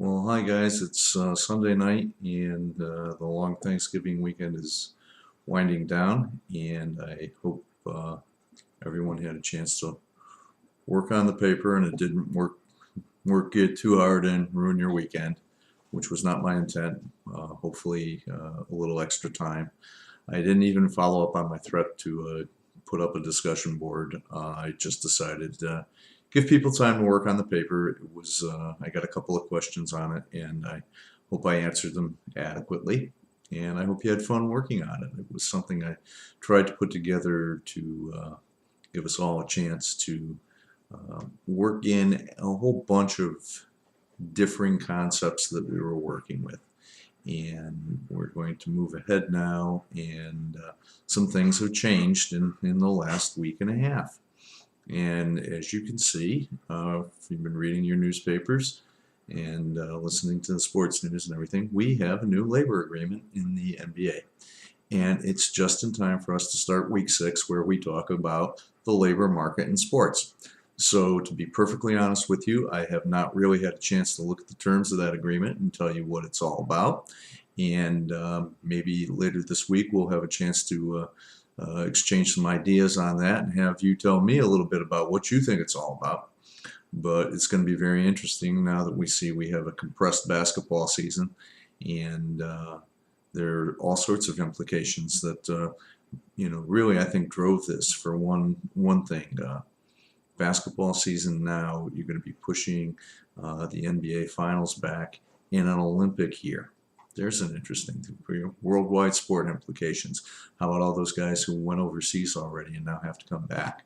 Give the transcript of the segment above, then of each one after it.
Well, hi guys. It's Sunday night, and the long Thanksgiving weekend is winding down, and I hope everyone had a chance to work on the paper and it didn't work it too hard and ruin your weekend, which was not my intent. Hopefully, a little extra time. I didn't even follow up on my threat to put up a discussion board. I just decided give people time to work on the paper. It was I got a couple of questions on it, and I hope I answered them adequately. And I hope you had fun working on it. It was something I tried to put together to give us all a chance to work in a whole bunch of differing concepts that we were working with. And we're going to move ahead now, and some things have changed in the last week and a half. And as you can see, if you've been reading your newspapers and listening to the sports news and everything, we have a new labor agreement in the NBA. And it's just in time for us to start week 6, where we talk about the labor market in sports. So to be perfectly honest with you, I have not really had a chance to look at the terms of that agreement and tell you what it's all about. And maybe later this week we'll have a chance to exchange some ideas on that and have you tell me a little bit about what you think it's all about. But it's going to be very interesting now that we see we have a compressed basketball season, and there are all sorts of implications that really I think drove this. For one thing, basketball season now, you're going to be pushing the NBA Finals back in an Olympic year. There's an interesting thing for you. Worldwide sport implications. How about all those guys who went overseas already and now have to come back?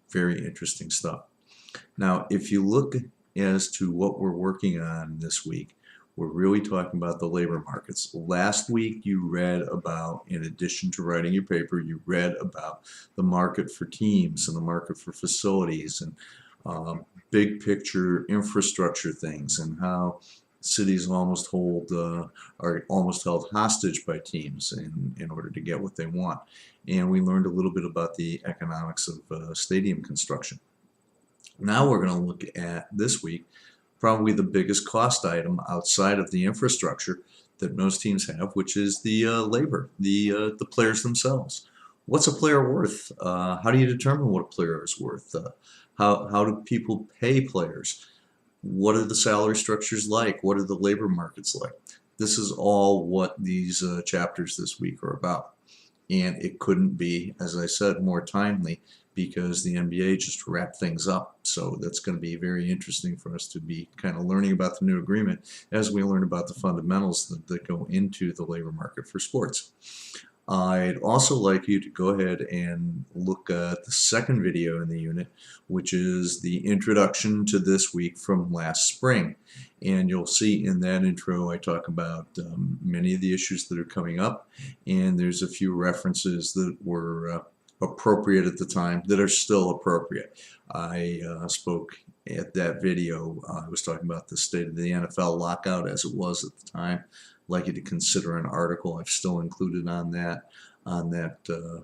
Very interesting stuff. Now, if you look as to what we're working on this week, we're really talking about the labor markets. Last week you read about, in addition to writing your paper, you read about the market for teams and the market for facilities and big picture infrastructure things, and how cities almost are almost held hostage by teams in order to get what they want. And we learned a little bit about the economics of stadium construction. Now we're going to look at, this week, probably the biggest cost item outside of the infrastructure that most teams have, which is the labor, the players themselves. What's a player worth? How do you determine what a player is worth? How do people pay players? What are the salary structures like? What are the labor markets like? This is all what these chapters this week are about. And it couldn't be, as I said, more timely, because the NBA just wrapped things up. So that's going to be very interesting for us to be kind of learning about the new agreement as we learn about the fundamentals that go into the labor market for sports. I'd also like you to go ahead and look at the second video in the unit, which is the introduction to this week from last spring. And you'll see in that intro I talk about many of the issues that are coming up, and there's a few references that were appropriate at the time that are still appropriate. I spoke at that video, I was talking about the state of the NFL lockout as it was at the time. I'd like you to consider an article I've still included on that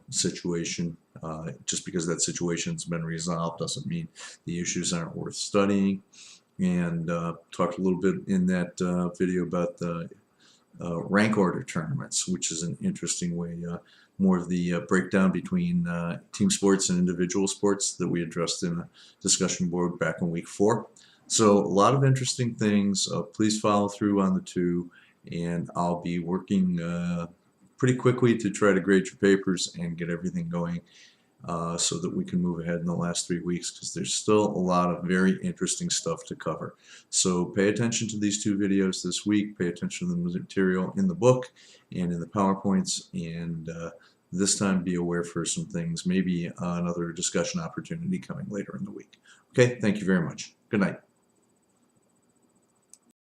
situation. Just because that situation's been resolved doesn't mean the issues aren't worth studying. And talked a little bit in that video about the rank order tournaments, which is an interesting way, more of the breakdown between team sports and individual sports that we addressed in a discussion board back in week 4. So a lot of interesting things. Please follow through on the 2, and I'll be working pretty quickly to try to grade your papers and get everything going so that we can move ahead in the last 3 weeks, because there's still a lot of very interesting stuff to cover. So pay attention to these 2 videos this week. Pay attention to the material in the book and in the PowerPoints, and this time be aware for some things, maybe another discussion opportunity coming later in the week. Okay, thank you very much. Good night.